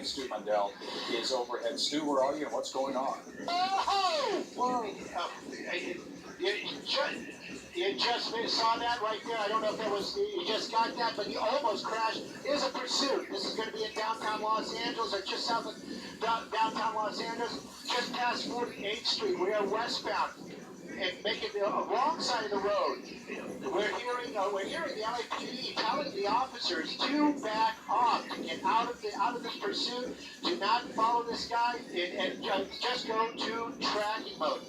Stu Mundell is overhead. Stu, where are you and what's going on? Oh! Whoa! You just saw that right there. I don't know if that was, you just got that, but you almost crashed. There's a pursuit. This is going to be in downtown Los Angeles, or just south of downtown Los Angeles, just past 48th Street. We are westbound and making the wrong side of the road. We're hearing the LAPD telling the officers to back off, to get out of this pursuit. Do not follow this guy, and just go to tracking mode.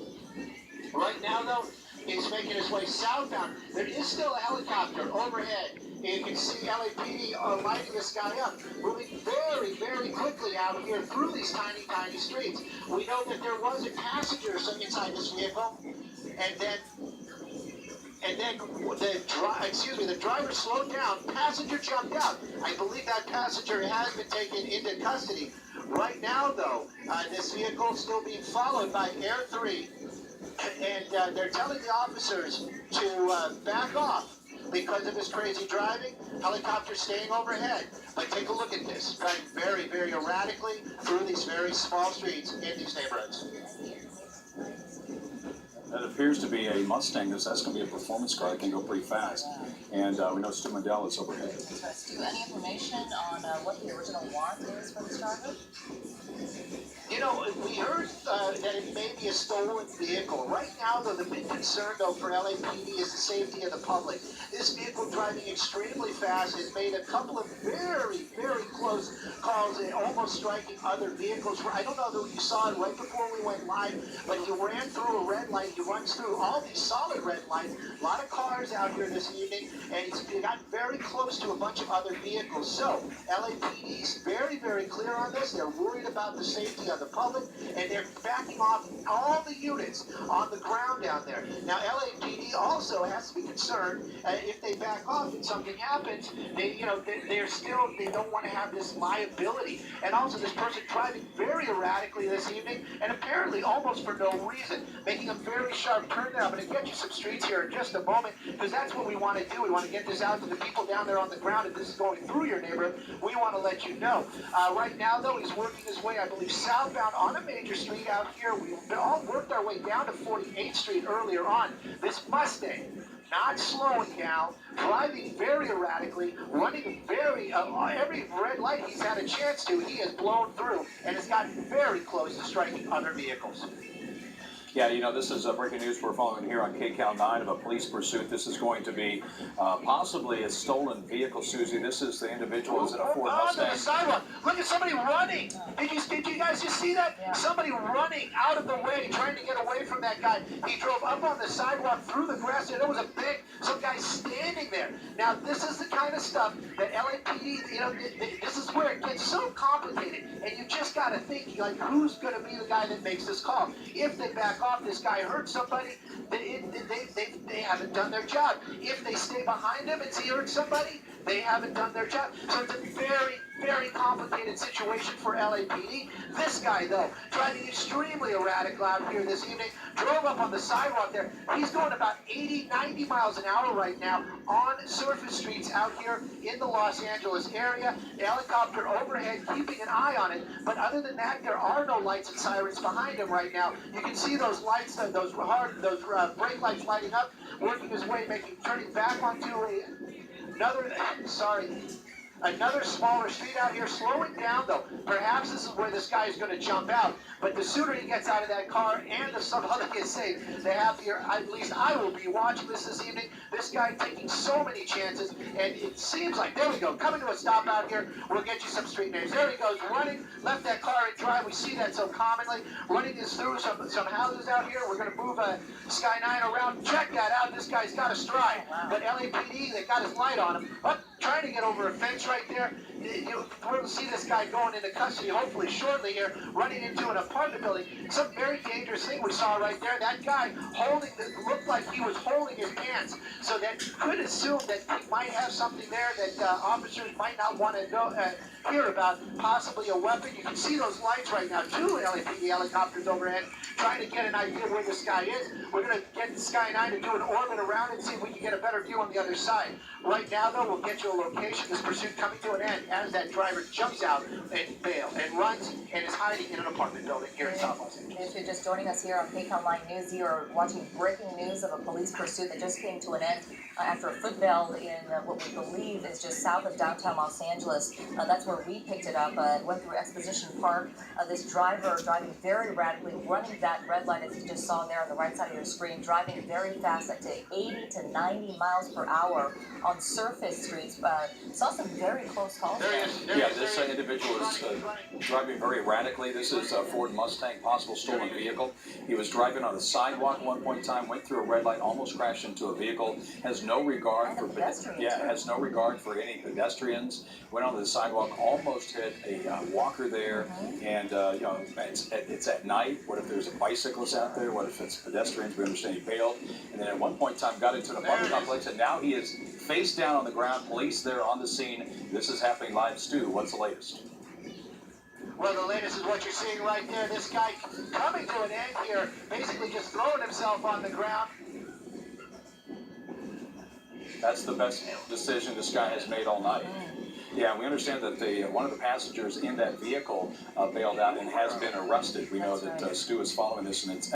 Right now, though, he's making his way southbound. There is still a helicopter overhead. You can see LAPD lighting this guy up, moving very, very quickly out here through these tiny, tiny streets. We know that there was a passenger inside this vehicle, and then the driver slowed down. Passenger jumped out. I believe that passenger has been taken into custody. Right now, though, this vehicle is still being followed by Air 3. And they're telling the officers to back off because of his crazy driving. Helicopter staying overhead. But take a look at this. Driving very, very erratically through these very small streets in these neighborhoods. That appears to be a Mustang. That's going to be a performance car. It can go pretty fast. And we know Stu Mundell is overhead. Stu, any information on what the original warrant is for this driver? You know, we heard that it may be a stolen vehicle. Right now, though, the big concern, though, for LAPD is the safety of the public. This vehicle driving extremely fast has made a couple of very, very close calls and almost striking other vehicles. I don't know that you saw it right before we went live, but he ran through a red light. He runs through all these solid red lights. A lot of cars out here this evening, and he's got very close to a bunch of other vehicles. So, LAPD is very, very clear on this. They're worried about the safety of the public, and they're backing off all the units on the ground down there. Now, LAPD also has to be concerned if they back off and something happens. They don't want to have this liability. And also, this person driving very erratically this evening, and apparently almost for no reason, making a very sharp turn there. I'm going to get you some streets here in just a moment, because that's what we want to do. We want to get this out to the people down there on the ground. If this is going through your neighborhood, we want to let you know. Right now, though, he's working his way, I believe, southbound on a major street out here. We all worked our way down to 48th Street earlier on. This Mustang, not slowing down, driving very erratically, running very, every red light he's had a chance to, he has blown through and has gotten very close to striking other vehicles. Yeah, you know, this is breaking news we're following here on KCAL 9 of a police pursuit. This is going to be possibly a stolen vehicle, Susie. This is the individual who's in a Ford Mustang. On the sidewalk. Look at somebody running. Did you guys just see that? Yeah. Somebody running out of the way, trying to get away from that guy. He drove up on the sidewalk through the grass, and there was some guy standing there. Now, this is the kind of stuff that LAPD, you know, this is where it gets so complicated, and you just got to think, like, who's going to be the guy that makes this call? If they back off, this guy hurt somebody, they haven't done their job. If they stay behind him and he hurt somebody, they haven't done their job. So it's a very, very complicated situation for LAPD. This guy, though, driving extremely erratic out here this evening, drove up on the sidewalk there. He's going about 80, 90 miles an hour right now on surface streets out here in the Los Angeles area. The helicopter overhead, keeping an eye on it. But other than that, there are no lights and sirens behind him right now. You can see those lights, those brake lights lighting up, working his way, turning back onto another smaller street out here, slowing down, though. Perhaps this is where this guy is going to jump out. But the sooner he gets out of that car and the somehow gets saved, the happier, at least I will be watching this evening. This guy taking so many chances, and it seems like, there we go, coming to a stop out here. We'll get you some street names. There he goes, running, left that car in drive. We see that so commonly. Running this through some houses out here. We're going to move Sky 9 around. Check that out. This guy's got a stride. But LAPD, they got his light on him. Up, trying to get over a fence right there. We'll see this guy going into custody hopefully shortly here, running into an apartment building. Some very dangerous thing we saw right there. That guy looked like he was holding his pants, so that could assume that he might have something there that officers might not want to hear about, possibly a weapon. You can see those lights right now. 2 LAPD helicopters overhead, trying to get an idea where this guy is. We're going to get the Sky 9 to do an orbit around and see if we can get a better view on the other side. Right now, though, we'll get you a location. This pursuit coming to an end as that driver jumps out and bails and runs and is hiding in an apartment building here in South Los Angeles. If you're just joining us here on KCAL 9 News, you're watching breaking news of a police pursuit that just came to an end after a footbeld in what we believe is just south of downtown Los Angeles. That's where we picked it up. It went through Exposition Park. This driver driving very rapidly, running that red light as you just saw there on the right side of your screen, driving very fast at 80 to 90 miles per hour on surface streets. Saw some very close calls there. Yeah, this individual is driving very erratically. This is a Ford Mustang, possible stolen vehicle. He was driving on a sidewalk at one point in time, went through a red light, almost crashed into a vehicle, has no regard for has no regard for any pedestrians. Went onto the sidewalk, almost hit a walker there, and you know, it's at night. What if there's a bicyclist out there? What if it's pedestrians? We understand he bailed, and then at one point in time got into an apartment complex, and now he is face down on the ground. Police there on the scene. This is happening live. Stu, what's the latest? Well, the latest is what you're seeing right there. This guy coming to an end here, basically just throwing himself on the ground. That's the best decision this guy has made all night. Yeah, we understand that one of the passengers in that vehicle bailed out and has been arrested. We know that Stu is following this, and it's